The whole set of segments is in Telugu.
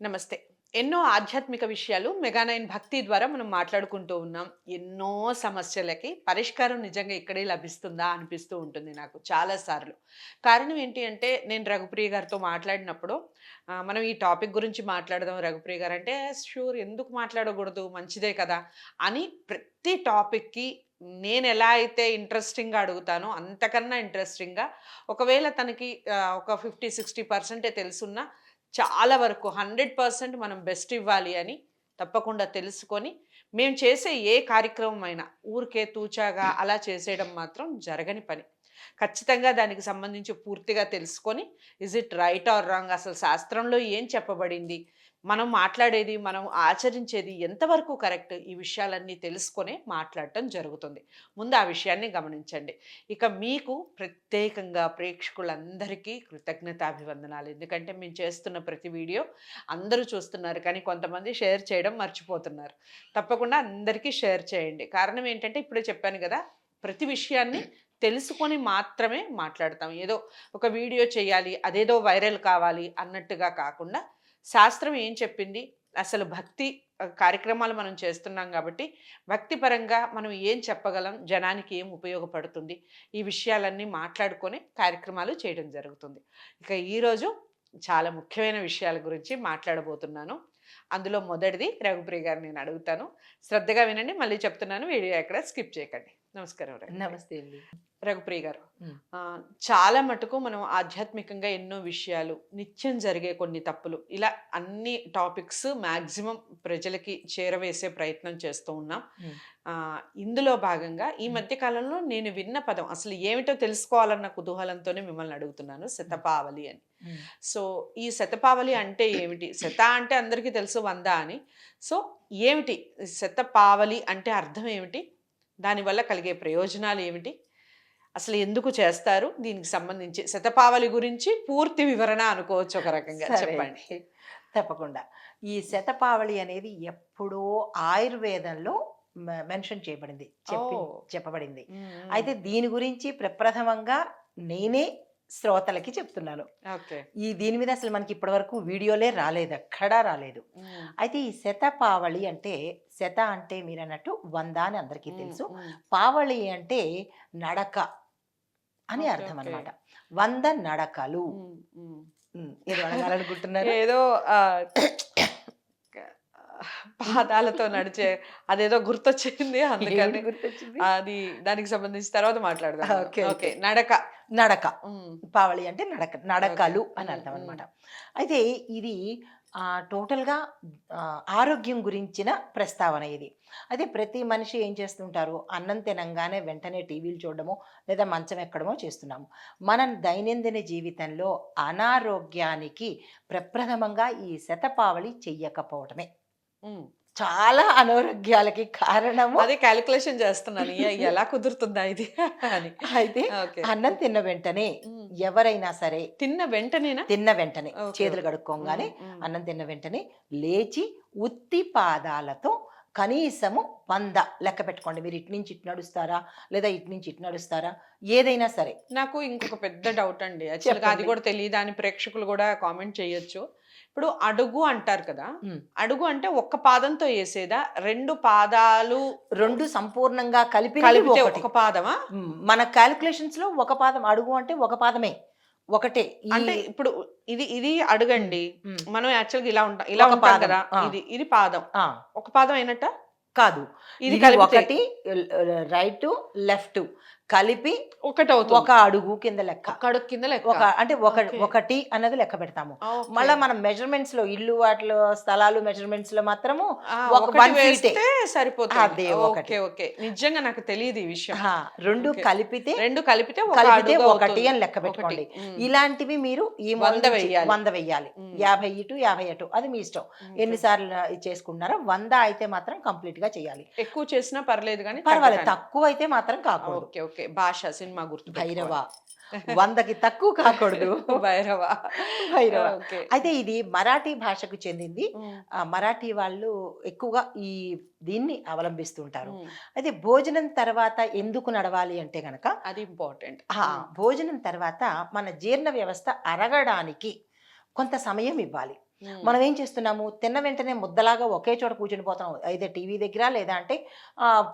నమస్తే. ఎన్నో ఆధ్యాత్మిక విషయాలు మెగా9 భక్తి ద్వారా మనం మాట్లాడుకుంటూ ఉన్నాం. ఎన్నో సమస్యలకి పరిష్కారం నిజంగా ఇక్కడే లభిస్తుందా అనిపిస్తూ ఉంటుంది నాకు చాలా సార్లు. కారణం ఏంటి అంటే నేను రఘుప్రియ గారితో మాట్లాడినప్పుడు మనం ఈ టాపిక్ గురించి మాట్లాడదాం రఘుప్రియ గారు అంటే, "ష్యూర్ ఎందుకు మాట్లాడకూడదు మంచిదే కదా!" అని ప్రతి టాపిక్‌కి నేనెలా అయితే ఇంట్రెస్టింగ్‌గా అడుగుతానో అంతకన్నా ఇంట్రెస్టింగ్‌గా ఒకవేళ తనకి ఒక 50, 60% తెలుసున్నా చాలా వరకు 100% మనం బెస్ట్ ఇవ్వాలి అని తప్పకుండా తెలుసుకొని, మేము చేసే ఏ కార్యక్రమం అయినా ఊరికే తూచాగా అలా చేసేయడం మాత్రం జరగని పని. ఖచ్చితంగా దానికి సంబంధించి పూర్తిగా తెలుసుకొని, is it right are wrong అసలు శాస్త్రంలో ఏం చెప్పబడింది? మనం మాట్లాడేది, మనం ఆచరించేది ఎంతవరకు కరెక్ట్? ఈ విషయాలన్నీ తెలుసుకొనే మాట్లాడటం జరుగుతుంది. ముందు ఆ విషయాన్ని గమనించండి. ఇక మీకు ప్రత్యేకంగా ప్రేక్షకులందరికీ కృతజ్ఞతాభివందనాలు. ఎందుకంటే మేము చేస్తున్న ప్రతి వీడియో అందరూ చూస్తున్నారు. కానీ కొంతమంది షేర్ చేయడం మర్చిపోతున్నారు. తప్పకుండా అందరికీ షేర్ చేయండి. కారణం ఏంటంటే ఇప్పుడే చెప్పాను గదా! ప్రతి విషయాన్ని తెలుసుకొని మాత్రమే మాట్లాడతాం. ఏదో ఒక వీడియో చేయాలి, అదేదో వైరల్ కావాలి అన్నట్టుగా కాకుండా శాస్త్రం ఏం చెప్పింది? అసలు భక్తి కార్యక్రమాలు మనం చేస్తున్నాం గాబట్టి, భక్తి పరంగా మనం ఏం చెప్పగలం? జనానికి ఏం ఉపయోగపడుతుంది? ఈ విషయాలన్నీ మాట్లాడుకొని కార్యక్రమాలు చేయడం జరుగుతుంది. ఇక ఈరోజు చాలా ముఖ్యమైన విషయాల గురించి మాట్లాడబోతున్నాను. అందులో మొదటిది రఘుప్రియ గారిని నేను అడుగుతాను. శ్రద్ధగా వినండి. మళ్ళీ చెప్తున్నాను. వీడియో ఎక్కడ స్కిప్ చేయకండి. నమస్కారం రఘుప్రియ. నమస్తే అండి. రఘుప్రియ గారు. హ్మ్. చాలా మటుకు మనం ఆధ్యాత్మికంగా ఎన్నో విషయాలు, నిత్యం జరిగే కొన్ని తప్పులు, ఇలా అన్ని టాపిక్స్ మాక్సిమం ప్రజలకి చేరవేసే ప్రయత్నం చేస్తూ ఉన్నాం. హ్మ్. ఇందులో భాగంగా ఈ హ్మ్. మధ్య కాలంలో నేను విన్న పదం అసలు ఏమిటో తెలుసుకోవాలన్న కుతూహలంతోనే మిమ్మల్ని అడుగుతున్నాను. హ్మ్. శతపావలి అని. హ్మ్. సో, ఈ శతపావలి అంటే ఏమిటి? శత అంటే అందరికీ తెలుసు 100 అని. సో, ఏమిటి? శతపావలి అంటే అర్థం ఏమిటి? దానివల్ల కలిగే ప్రయోజనాలు ఏమిటి? అసలు ఎందుకు చేస్తారు? దీనికి సంబంధించి శతపావళి గురించి పూర్తి వివరణ అనుకోవచ్చు ఒక రకంగా. సరే చెప్పండి. అండి. తప్పకుండా. ఈ శతపావళి అనేది ఎప్పుడో ఆయుర్వేదంలో మెన్షన్ చేయబడింది. ఓహ్! చెప్పబడింది. హ్మ్. హ్మ్. అయితే దీని గురించి ప్రప్రథమంగా నేనే శ్రోతలకి చెప్తున్నాను. ఓకే. దీని మీద అసలు మనకి ఇప్పటివరకు వీడియోలే రాలేదు. ఎక్కడా రాలేదు. హ్మ్. అయితే ఈ శతపావళి అంటే శత అంటే మీరన్నట్టు 100 అని అందరికీ హ్మ్. తెలుసు. హ్మ్. పావళి అంటే నడక అని ఓకే. అర్థం ఓకే. అన్నమాట. 100 నడకలు. హ్మ్. హ్మ్. ఏదో అడగాలనుకుంటున్నారా? ఏదో ఆహ్, క పాదాలతో నడిచే అదేదో గుర్తొచ్చింది ఏమిటి అందుకని. గుర్తొచ్చింది? అది దానికి సంబంధించి తర్వాత మాట్లాడదాం మనం. ఓకే. ఓకే. ఓకే. నడక. నడక. హ్మ్. పావళి అంటే నడక. ఓకే. నడకలు అని హ్మ్. అర్థం హ్మ్. అన్నమాట. అయితే ఇది టోటల్‌గా ఆరోగ్యం గురించిన ప్రస్తావన ఇది. అయితే ప్రతి మనిషి ఏం చేస్తుంటారు? అన్నం తినంగానే వెంటనే టీవీలు చూడడమో, లేదా మంచం ఎక్కడమో చేస్తున్నాము. మన దైనందిన జీవితంలో అనారోగ్యానికి ప్రప్రథమంగా ఈ శతపావళి చెయ్యకపోవటమే. హ్మ్. చాలా అనారోగ్యాలకి కారణము. అదే కాలిక్యులేషన్ చేస్తున్నాను. ఎలా కుదురుతుందా ఇది అని. అయితే ఓకే. అన్నం తిన్న వెంటనే హ్మ్. ఎవరైనా సరే తిన్న వెంటనేనా? తిన్న వెంటనే ఓకే. చేతులు ఓకే. కడుక్కోంగానే హ్మ్. హ్మ్. అన్నం తిన్న వెంటనే లేచి ఉత్తి పాదాలతో కనీసము 100 లెక్క పెట్టుకోండి. మీరు ఇటు నుంచి ఇటు నడుస్తారా? లేదా ఇటు నుంచి ఇటు నడుస్తారా? ఏదైనా సరే. నాకు ఇంకొక పెద్ద డౌట్ అండి. యాక్చువల్‌గా అది చెప్పండి. కూడా తెలీదా అని ప్రేక్షకులు కూడా కామెంట్ చేయొచ్చు. ఇప్పుడు అడుగు అంటారు కదా! హ్మ్. అడుగు అంటే ఒక్క పాదంతో ఏసేదా? 2 పాదాలు 2 సంపూర్ణంగా కలిపినది కలిపితే ఒకటి. ఒక పాదమా? మన కాలిక్యులేషన్స్‌లో ఒక పాదం అడుగు అంటే ఒక పాదమే. ఒకటే. ఈ అంటే ఇప్పుడు ఇది హ్మ్. అడుగండి. హ్మ్. మనం యాక్చువల్‌గా ఇలా ఒక ఉంటాం పాదం. కదా! ఆ! ఇది పాదం. ఆ! ఒక పాదం అయినట్టా? కాదు. ఇది ఇది కలిపితే ఒకటి రైటు, లెఫ్టు కలిపి ఒకటవుతుంది. ఒక అడుగు కింద లెక్క. ఒక్క అడుగు కింద లెక్క. అంటే ఓకే. ఒకటి అన్నది లెక్క పెడతాము. ఓకే. మళ్ళా మనం మెజర్‌మెంట్స్‌లో ఇల్లు వాటిలో స్థలాలు మెజర్‌మెంట్స్‌లో మాత్రము ఒక ఒకటి 1 ఫీటే. వేస్తే సరిపోతుంది. అదే ఒకటి. ఓకే. ఓకే. నిజంగా నాకు తెలీదు ఈ విషయం. 2 ఓకే. కలిపితే 2 కలిపితే ఒక కలిపితే అడుగు ఒకటి అవుతుంది. అని లెక్క ఒకటి. పెట్టుకోండి. హ్మ్. ఇలాంటివి మీరు ఈ మూల 100 నుంచి వెయ్యాలి. 100 వెయ్యాలి. హ్మ్. 50 ఇటు, 50 అటు అది మీ ఇష్టం. ఓకే. ఎన్ని సార్లు చేసుకుంటున్నారో 100 అయితే మాత్రం కంప్లీట్‌గా చేయాలి. ఎక్కువ చేసినా పర్లేదు గానీ పర్వాలేదు. తగ్గటానికి. తక్కువైతే మాత్రం కాకూడదు. ఓకే. ఓకే. భాష సినిమా భైరవ. గుర్తుపెట్టుకోవాలి. 100కి తక్కువ కాకూడదు. భైరవ. భైరవ. ఓకే. అయితే ఇది మరాఠీ భాషకు చెందింది. హ్మ్. మరాఠీ వాళ్ళు ఎక్కువగా దీన్ని అవలంబిస్తుంటారు. హ్మ్. అయితే భోజనం తర్వాత ఎందుకు నడవాలి అంటే గనక అది ఇంపార్టెంట్. ఆ! హ్మ్. భోజనం తర్వాత మన జీర్ణ వ్యవస్థ అరగడానికి కొంత సమయం ఇవ్వాలి. ఉమ్, మనం ఏం చేస్తున్నాము, తిన్న వెంటనే ముద్దలాగా ఒకే చోట కూర్చుని పోతున్నాం, అయితే టీవీ దగ్గర లేదా అంటే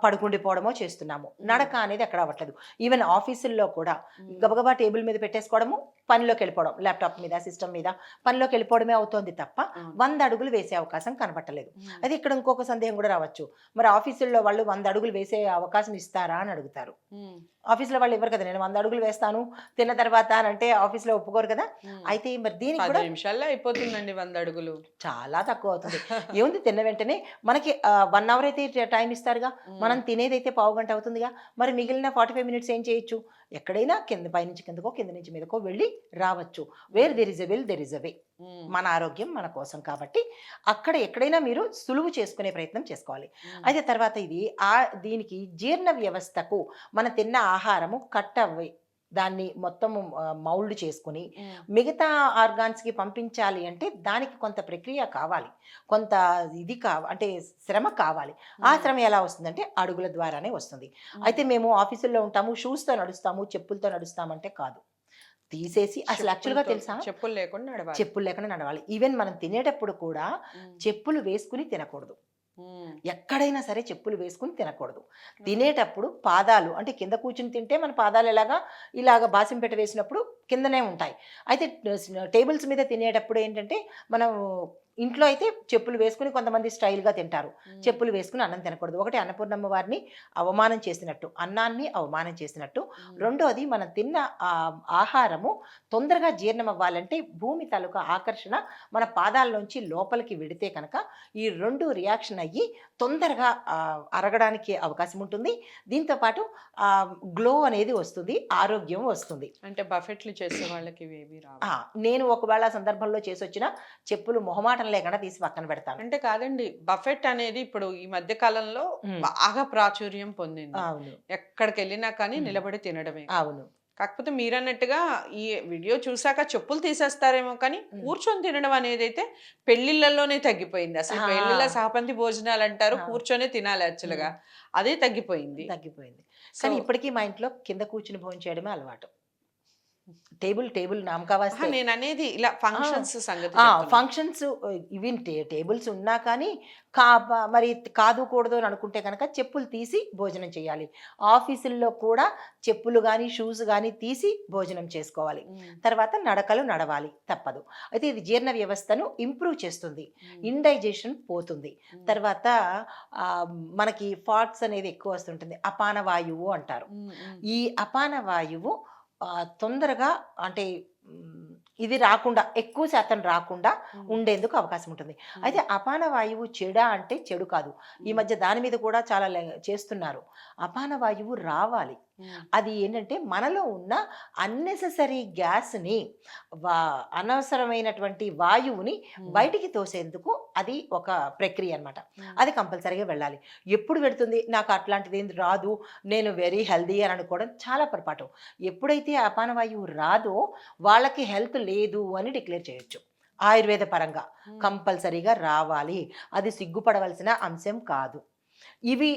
పడుకుండిపోవడమో చేస్తున్నాము. ఉమ్, నడక అనేది ఎక్కడ అవ్వట్లేదు. ఈవెన్ ఆఫీసుల్లో కూడా ఉమ్, గబగబా టేబుల్ మీద పెట్టేసుకోవడము, పనిలోకి వెళ్ళిపోవడం, ల్యాప్టాప్ మీద సిస్టమ్ మీద పనిలోకి వెళ్ళిపోవడమే అవుతోంది తప్ప అవును. 100 అడుగులు వేసే అవకాశం కనపట్టలేదు. ఉమ్, అయితే ఇక్కడ ఇంకొక సందేహం కూడా రావచ్చు, మరి ఆఫీసుల్లో వాళ్ళు 100 అడుగులు వేసే అవకాశం ఇస్తారా అని అడుగుతారు. ఉమ్, ఆఫీస్లో వాళ్ళు ఇవ్వరు కదా, నేను 100 అడుగులు వేస్తాను తిన్న తర్వాత అని అంటే ఆఫీస్లో ఒప్పుకోరు కదా. ఉమ్. అయితే మరి దీనికి 10 కూడా నిమిషాల్లో అయిపోతుందండి 100 అడుగులు. చాలా తక్కువ అవుతుంది. ఏముంది, తిన్న వెంటనే మనకి 1 అవర్ అయితే టైం ఇస్తారుగా, ఉమ్, మనం తినేదైతే పావుగంట అవుతుందిగా, మరి మిగిలిన 45 మినిట్స్ ఏం చేయొచ్చు, ఎక్కడైనా కింద పైనుంచి కిందకో కింద నుంచి మీదకో వెళ్ళి రావచ్చు. Where there is a will there is a way. Um, మన ఆరోగ్యం మన కోసం కాబట్టి అక్కడ ఎక్కడైనా మీరు సులువు చేసుకునే ప్రయత్నం చేసుకోవాలి. ఉమ్, అయితే తర్వాత ఇది దీనికి జీర్ణ వ్యవస్థకు మన తిన్న ఆహారము కట్ అవ్వి దాన్ని మొత్తము మౌల్డ్ చేసుకుని ఉమ్, మిగతా ఆర్గాన్స్కి పంపించాలి అంటే దానికి కొంత ప్రక్రియ కావాలి, కొంత ఇది అంటే శ్రమ కావాలి. ఆ ఉమ్, శ్రమ ఎలా వస్తుందంటే అడుగుల ద్వారానే వస్తుంది. ఉమ్. అయితే మేము ఆఫీసుల్లో ఉంటాము, షూస్తో నడుస్తాము, చెప్పులతో నడుస్తామంటే కాదు. తీసేసి అసలు యాక్చువల్గా తెలుసా, చెప్పులు లేకుండా నడవాలి. చెప్పులు లేకుండా నడవాలి. ఈవెన్ మనం తినేటప్పుడు కూడా ఉమ్, చెప్పులు వేసుకుని తినకూడదు. ఉమ్, ఎక్కడైనా సరే చెప్పులు వేసుకుని తినకూడదు. ఓకే. తినేటప్పుడు పాదాలు అంటే కింద కూర్చుని తింటే మన పాదాలు ఇలాగ బాసింపెట్ట వేసినప్పుడు కిందనే ఉంటాయి. అయితే టేబుల్స్ మీద తినేటప్పుడు ఏంటంటే మనం ఇంట్లో అయితే చెప్పులు వేసుకుని కొంతమంది స్టైల్గా తింటారు. ఉమ్, చెప్పులు వేసుకుని అన్నం తినకూడదు. ఒకటి అన్నపూర్ణమ్మ వారిని అవమానం చేసినట్టు, అన్నాన్ని అవమానం చేసినట్టు. ఉమ్, రెండోది మనం తిన్న ఆహారము తొందరగా జీర్ణం అవ్వాలంటే భూమి తాలూకా ఆకర్షణ మన పాదాల్లోంచి లోపలికి వెడితే కనుక ఈ రెండు రియాక్షన్ అయ్యి తొందరగా అరగడానికి అవకాశం ఉంటుంది. దీంతోపాటు గ్లో అనేది వస్తుంది, ఆరోగ్యం వస్తుంది. అంటే బఫెట్లు చేసే వాళ్ళకి ఇవేవి రావు. నేను ఒకవేళ ఆ సందర్భంలో చేసి వచ్చిన చెప్పులు మొహమాటం లేకుండా తీసి పక్కన పెడతాను. అంటే కాదండి, బఫెట్ అనేది ఇప్పుడు ఈ మధ్య కాలంలో ఉమ్, బాగా ప్రాచుర్యం పొందింది. అవును. ఎక్కడికి వెళ్ళినా కానీ ఉమ్, నిలబడి తినడమే. అవును. కాకపోతే మీరన్నట్టుగా ఈ వీడియో చూసాక చెప్పులు తీసేస్తారేమో కానీ ఉమ్, కూర్చొని తినడం అనేది అయితే పెళ్లిళ్ళలోనే తగ్గిపోయింది. అసలు పెళ్లిళ్ళ ఆ, సహపంక్తి భోజనాలు అంటారు, ఆ, కూర్చొనే తినాలి యాక్చువల్గా. ఉమ్, అదే తగ్గిపోయింది. తగ్గిపోయింది. సో కానీ ఇప్పటికీ మా ఇంట్లో కింద కూర్చుని భోజనం చేయడమే అలవాటు. టేబుల్ టేబుల్ నామకావాస్తే. నేను అనేది ఇలా ఆ! ఫంక్షన్స్ సంగతి చెప్తున్నా. ఫంక్షన్స్ ఈవెన్ టేబుల్స్ ఉన్నా కానీ మరి కాదు కూడదు అని అనుకుంటే కనుక చెప్పులు తీసి భోజనం చేయాలి. ఆఫీసుల్లో కూడా చెప్పులు గానీ, షూస్ గానీ తీసి భోజనం చేసుకోవాలి. ఉమ్, తర్వాత నడకలు నడవాలి తప్పదు. అయితే ఇది జీర్ణ వ్యవస్థను ఇంప్రూవ్ చేస్తుంది. ఉమ్, ఇండైజెషన్ పోతుంది. ఉమ్, తర్వాత మనకి ఫాట్స్ అనేది ఎక్కువ వస్తుంటుంది. అపాన వాయువు అంటారు. ఉమ్, ఉమ్, ఈ అపాన వాయువు తొందరగా అంటే ఇది రాకుండా, ఎక్కువ శాతం రాకుండా ఉమ్, ఉండేందుకు అవకాశం ఉంటుంది. ఉమ్, అయితే అపాన వాయువు చెడా అంటే చెడు కాదు. ఈ మధ్య దాని మీద కూడా చాలా చేస్తున్నారు. అపాన వాయువు రావాలి. ఉమ్, అది ఏంటంటే మనలో ఉన్న అన్నెసెసరీ గ్యాస్ని అనవసరమైనటువంటి వాయువుని ఉమ్, బయటికి తోసేందుకు అది ఒక ప్రక్రియ అనమాట. ఉమ్, అది కంపల్సరీగా వెళ్ళాలి. ఎప్పుడు వెళుతుంది, నాకు అట్లాంటిది ఏం రాదు, నేను వెరీ హెల్దీ అని అనుకోవడం చాలా పొరపాటు. ఎప్పుడైతే అపాన వాయువు రాదో వాళ్ళకి హెల్త్ లేదు అని డిక్లేర్ చేయొచ్చు. ఆయుర్వేద పరంగా ఉమ్, కంపల్సరీగా రావాలి. అది సిగ్గుపడవలసిన అంశం కాదు. ఇవి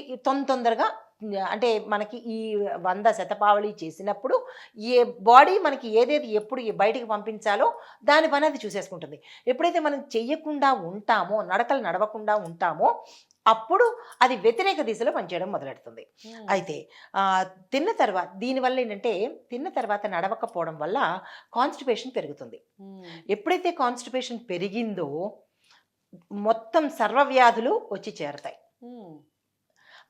తొందరగా అంటే మనకి ఈ 100 శతపావళి చేసినప్పుడు ఏ బాడీ మనకి ఏదేది ఎప్పుడు బయటికి పంపించాలో దాని పని అది చూసేసుకుంటుంది. ఎప్పుడైతే మనం చెయ్యకుండా ఉంటామో, నడకలు నడవకుండా ఉంటామో అప్పుడు అది వ్యతిరేక దిశలో పనిచేయడం మొదలెడుతుంది. ఉమ్, అయితే తిన్న తర్వాత దీనివల్ల ఏంటంటే తిన్న తర్వాత నడవకపోవడం వల్ల కాన్స్టిపేషన్ పెరుగుతుంది. ఉమ్, ఎప్పుడైతే కాన్స్టిపేషన్ పెరిగిందో మొత్తం సర్వవ్యాధులు వచ్చి చేరతాయి. ఉమ్,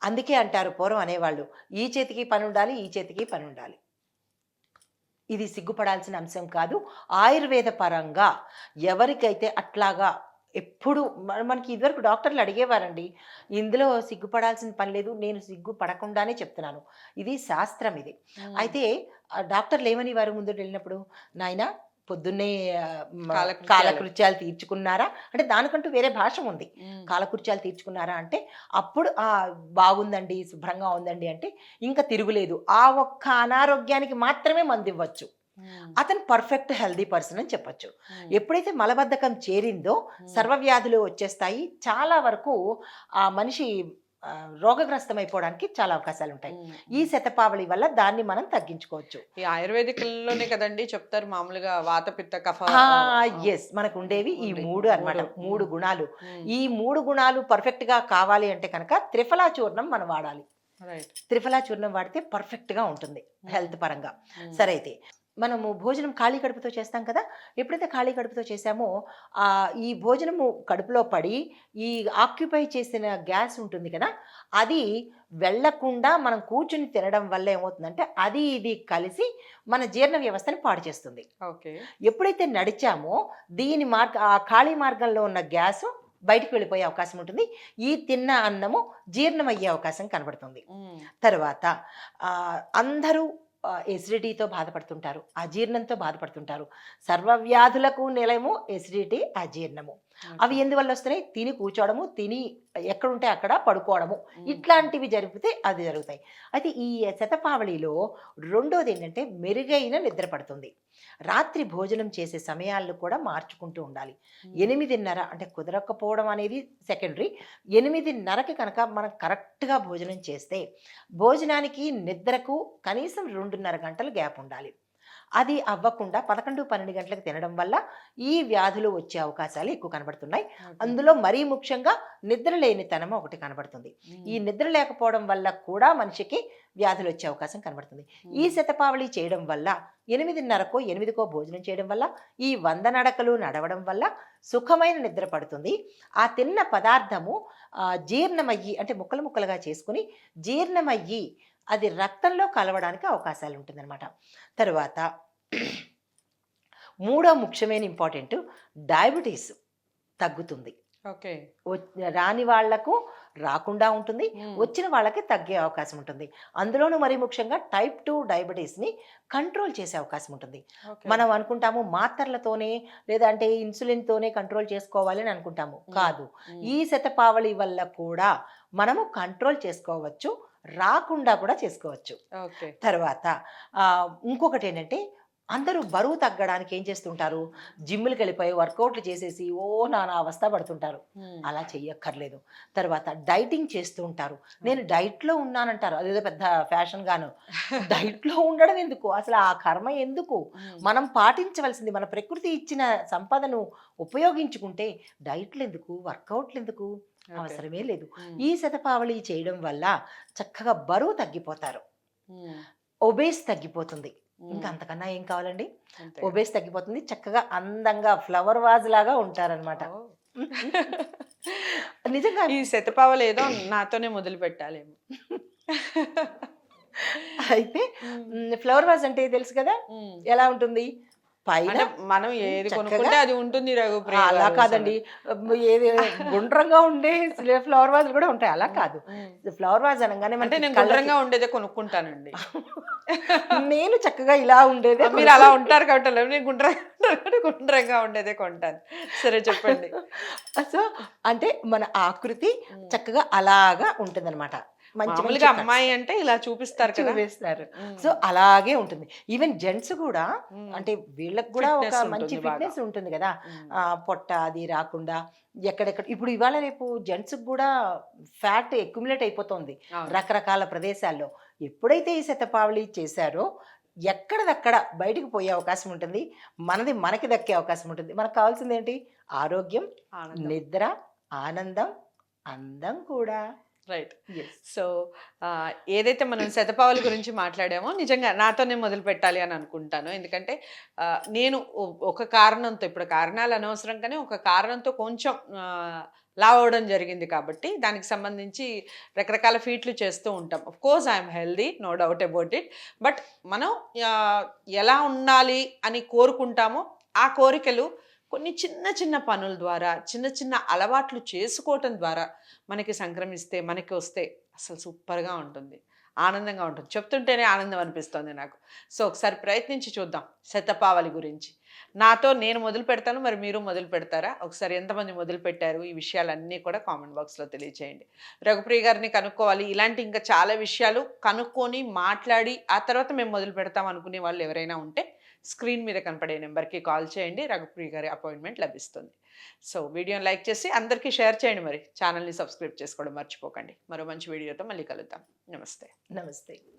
అందుకే అంటారు, పూర్వం అనేవాళ్ళు, ఈ చేతికి పని ఉండాలి, ఈ చేతికి పని ఉండాలి. ఇది సిగ్గుపడాల్సిన అంశం కాదు. ఆయుర్వేద పరంగా ఎవరికైతే అట్లాగా ఎప్పుడు మనకి ఇదివరకు డాక్టర్లు అడిగేవారండి, ఇందులో సిగ్గుపడాల్సిన పని లేదు, నేను సిగ్గుపడకుండానే చెప్తున్నాను, ఇది శాస్త్రం ఇది. ఉమ్, అయితే డాక్టర్లు ఏమని వారు ముందు వెళ్ళినప్పుడు, నాయనా పొద్దున్నే కాలకృత్యాలు. కాలకృత్యాలు తీర్చుకున్నారా అంటే దానికంటూ వేరే భాష ఉంది. ఉమ్, కాలకృత్యాలు తీర్చుకున్నారా అంటే అప్పుడు బాగుందండి, శుభ్రంగా ఉందండి అంటే ఇంకా తిరుగులేదు. ఆ ఒక్క అనారోగ్యానికి మాత్రమే మందు ఇవ్వచ్చు. ఉమ్, అతను పర్ఫెక్ట్ హెల్దీ పర్సన్ అని చెప్పొచ్చు. ఉమ్, ఎప్పుడైతే మలబద్ధకం చేరిందో ఉమ్, సర్వవ్యాధులు వచ్చేస్తాయి. చాలా వరకు ఆ మనిషి రోగగ్రస్తం అయిపోవడానికి చాలా అవకాశాలు ఉంటాయి. హ్మ్. ఈ హ్మ్. శతపావళి వల్ల దాన్ని మనం తగ్గించుకోవచ్చు. ఈ ఆయుర్వేదిక్‌లోనే కదండీ చెప్తారు మామూలుగా వాత, పిత్త, కఫ యెస్. మనకుండేవి ఈ 3 అన్నమాట. 3. 3 హ్మ్. గుణాలు. హ్మ్. ఈ 3 గుణాలు పర్ఫెక్ట్‌గా కావాలి అంటే కనుక త్రిఫలా చూర్ణం మనం వాడాలి. రైట్. త్రిఫలా చూర్ణం వాడితే పర్ఫెక్ట్‌గా ఉంటుంది హ్మ్. హెల్త్ పరంగా. హ్మ్. సరే అయితే మనము భోజనం ఖాళీ కడుపుతో చేస్తాం కదా! ఎప్పుడైతే ఖాళీ కడుపుతో చేశామో ఈ భోజనము కడుపులో పడి ఈ ఆక్యుపై చేసిన గ్యాస్ ఉంటుంది కదా! అది వెళ్ళకుండా మనం కూర్చొని తినడం వల్ల ఏమవుతుందంటే అది ఇది కలిసి మన జీర్ణ వ్యవస్థని పాడు చేస్తుంది. ఓకే. ఎప్పుడైతే నడిచామో ఆ ఖాళీ మార్గంలో ఉన్న గ్యాసు బయటికి వెళ్ళిపోయే అవకాశం ఉంటుంది. ఈ తిన్న అన్నము జీర్ణమయ్యే అవకాశం కనబడుతుంది. హ్మ్. తర్వాత అందరూ ఎసిడిటీతో బాధపడుతుంటారు. అజీర్ణంతో బాధపడుతుంటారు. సర్వవ్యాధులకు నిలయము ఎసిడిటీ, అజీర్ణము. అవి ఓకే. ఎందువల్ల వస్తున్నాయి? తిని కూర్చోవడము, తిని ఎక్కడుంటే అక్కడ పడుకోవడము. హ్మ్. ఇట్లాంటివి జరిగితే అది జరుగుతాయి. అయితే ఈ శతపావళిలో రెండోదేంటంటే మెరుగైన నిద్ర పడుతుంది. రాత్రి భోజనం చేసే సమయాలను కూడా మార్చుకుంటూ ఉండాలి. హ్మ్. 8:30 అంటే కుదరకపోవడం అనేది సెకండరీ. 8:30కి కనుక మనం కరెక్ట్‌గా భోజనం చేస్తే, భోజనానికి, నిద్రకు కనీసం 2:30 గంటలు గ్యాప్ ఉండాలి. అది అవ్వకుండా 11, 12 గంటలకు తినడం వల్ల ఈ వ్యాధులు వచ్చే అవకాశాలు ఎక్కువ కనబడుతున్నాయి. ఓకే. అందులో మరీ ముఖ్యంగా నిద్ర లేనితనం ఒకటి కనబడుతుంది. ఈ హ్మ్. నిద్ర లేకపోవడం వల్ల కూడా మనిషికి వ్యాధులు వచ్చే అవకాశం కనబడుతుంది. ఈ హ్మ్. శతపావళి చేయడం వల్ల 8:30కో, 8కో భోజనం చేయడం వల్ల, ఈ 100 నడకలు నడవడం వల్ల సుఖమైన నిద్ర పడుతుంది. ఆ తిన్న పదార్థము జీర్ణమయ్యి అంటే ముక్కలు ముక్కలుగా చేసుకొని జీర్ణమయ్యి అది రక్తంలో కలవడానికి అవకాశాలు ఉంటుందన్నమాట. తరువాత మూడో ముఖ్యమైన ఇంపార్టెంట్ డయాబెటీస్ తగ్గుతుంది. ఓకే. రాని వాళ్లకు రాకుండా ఉంటుంది. హ్మ్. వచ్చిన వాళ్ళకి తగ్గే అవకాశం ఉంటుంది. అందులోనూ మరీ ముఖ్యంగా టైప్ 2 డయాబెటీస్‌ని కంట్రోల్ చేసే అవకాశం ఉంటుంది. ఓకే. మనం అనుకుంటాము మాత్రలతోనే లేదంటే ఇన్సులిన్‌తోనే కంట్రోల్ చేసుకోవాలి అని అనుకుంటాము. హ్మ్. కాదు. హ్మ్. ఈ శతపావళి వల్ల కూడా మనము కంట్రోల్ చేసుకోవచ్చు. రాకుండా కూడా చేసుకోవచ్చు. ఓకే. తర్వాత ఇంకొకటేంటంటే అందరూ బరువు తగ్గడానికి ఏం చేస్తుంటారు? జిమ్‌లకెళ్ళిపోయి వర్కౌట్‌లు చేసేసి నానా అవస్థ పడుతుంటారు. హ్మ్. అలా చెయ్యక్కర్లేదు. తర్వాత డైటింగ్ చేస్తూ ఉంటారు. హ్మ్. నేను డైట్‌లో ఉన్నానంటారు. అదేదో పెద్ద ఫ్యాషన్‌గాను. డైట్‌లో ఉండడం ఎందుకు? అసలు ఆ కర్మ ఎందుకు? హ్మ్. మనం పాటించవలసింది మన ప్రకృతి ఇచ్చిన సంపదను ఉపయోగించుకుంటే డైట్‌లెందుకు? వర్కౌట్‌లెందుకు? ఓకే. అవసరమే లేదు. హ్మ్. ఈ శతపావళి చేయడం వల్ల చక్కగా బరువు తగ్గిపోతారు. హ్మ్. ఒబేస్ తగ్గిపోతుంది. ఇంకా హ్మ్. అంతకన్నా ఏం కావాలండి? అంతే కదా! ఒబేస్ తగ్గిపోతుంది. చక్కగా అందంగా ఫ్లవర్ వాజ్ లాగా ఉంటారనమాట. ఓహ్! నిజంగా ఈ శతపావలేదో నాతోనే మొదలుపెట్టాలేమో. అయితే హ్మ్. ఫ్లవర్ వాజ్ అంటే తెలుసు కదా! హ్మ్. ఎలా ఉంటుంది? పైన అంటే మనం ఏది చక్కగా కొనుక్కుంటే అది ఉంటుంది రఘుప్రియ అలా గారు కాదండి. అసలు. ఏది గుండ్రంగా ఉండే ఫ్లవర్ వాజ్‌లు కూడా ఉంటాయి. అలా హ్మ్. కాదు. హ్మ్. ఫ్లవర్ వాజ్ అనంగానే అంటే మనకి నేను కళ్ళకి గుండ్రంగా ఉండేదే కొనుక్కుంటానండి. నేను చక్కగా ఇలా ఉండేదే మీరు అలా కొనుక్కొని ఉంటారు కాబట్టి నేను గుండ్రంగా ఉండేదే కొంటాను. సరే చెప్పండి. సో, అంటే మన ఆకృతి హ్మ్. చక్కగా అలాగా ఉంటుందనమాట. మంచి మంచి మామూలుగా కట్స్ అమ్మాయి అంటే ఇలా చూపిస్తారు కదా! చూపిస్తారు. హ్మ్. సో, అలాగే ఉంటుంది. ఈవెన్ జెంట్స్ కూడా హ్మ్. అంటే వీళ్ళకి కూడా ఒక ఫిట్‌నెస్ మంచి ఉంటుంది బాగా. ఫిట్‌నెస్ ఉంటుంది గదా! హ్మ్. పొట్ట అది రాకుండా ఎక్కడెక్కడ ఇప్పుడు ఇవాళ రేపు జెంట్స్‌కి గూడా ఫ్యాట్ అక్యుములేట్ అయిపోతోంది. అవును. రకరకాల ప్రదేశాల్లో. ఎప్పుడైతే ఈ శతపావళి చేశారో ఎక్కడిదక్కడ బయటికి పోయే అవకాశం ఉంటుంది. మనది మనకి దక్కే అవకాశం ఉంటుంది. మనకు కావాల్సిందేంటి? ఆరోగ్యం, ఆనందం. నిద్ర, ఆనందం, అందం కూడా. రైట్. యెస్. సో, ఏదైతే మనం శతపావళి గురించి మాట్లాడామో నిజంగా నాతోనే మొదలుపెట్టాలి అని అనుకుంటాను. ఎందుకంటే నేను ఒక కారణంతో ఇప్పుడు కారణాలు అనవసరం కానీ ఒక కారణంతో కొంచెం లావవ్వడం జరిగింది కాబట్టి దానికి సంబంధించి రకరకాల ఫీట్లు చేస్తూ ఉంటాం. Of course I am healthy. No doubt about it. But మనం ఆహ్, ఎలా ఉండాలి అని కోరుకుంటామో ఆ కోరికలు కొన్ని చిన్న చిన్న పనుల ద్వారా, చిన్న చిన్న అలవాట్లు చేసుకోవటం ద్వారా మనకి సంక్రమిస్తే, మనకి వస్తే అసలు సూపర్‌గా ఉంటుంది. ఆనందంగా ఉంటుంది. చెప్తుంటేనే ఆనందం అనిపిస్తోంది నాకు. సో, ఒకసారి ప్రయత్నించి చూద్దాం శతపావళి గురించి. నాతో నేను మొదలుపెడతాను. మరి మీరు మొదలుపెడతారా? ఒకసారి ఎంతమంది మొదలుపెట్టారు? ఈ విషయాలన్నీ కూడా కామెంట్ బాక్స్‌లో తెలియచేయండి. రఘుప్రియ గారిని కనుక్కోవాలి. ఇలాంటి ఇంకా చాలా విషయాలు కనుక్కొని, మాట్లాడి ఆ తర్వాత మేము మొదలుపెడతాం అనుకునే వాళ్ళు ఎవరైనా ఉంటే స్క్రీన్ మీద కనపడే నెంబర్కి కాల్ చేయండి. రఘుప్రియ గారి అపాయింట్మెంట్ లభిస్తుంది. సో వీడియోని లైక్ చేసి అందరికీ షేర్ చేయండి. మరి ఛానల్ని సబ్స్క్రైబ్ చేసుకోవడం మర్చిపోకండి. మరో మంచి వీడియోతో మళ్ళీ కలుద్దాం. నమస్తే. నమస్తే.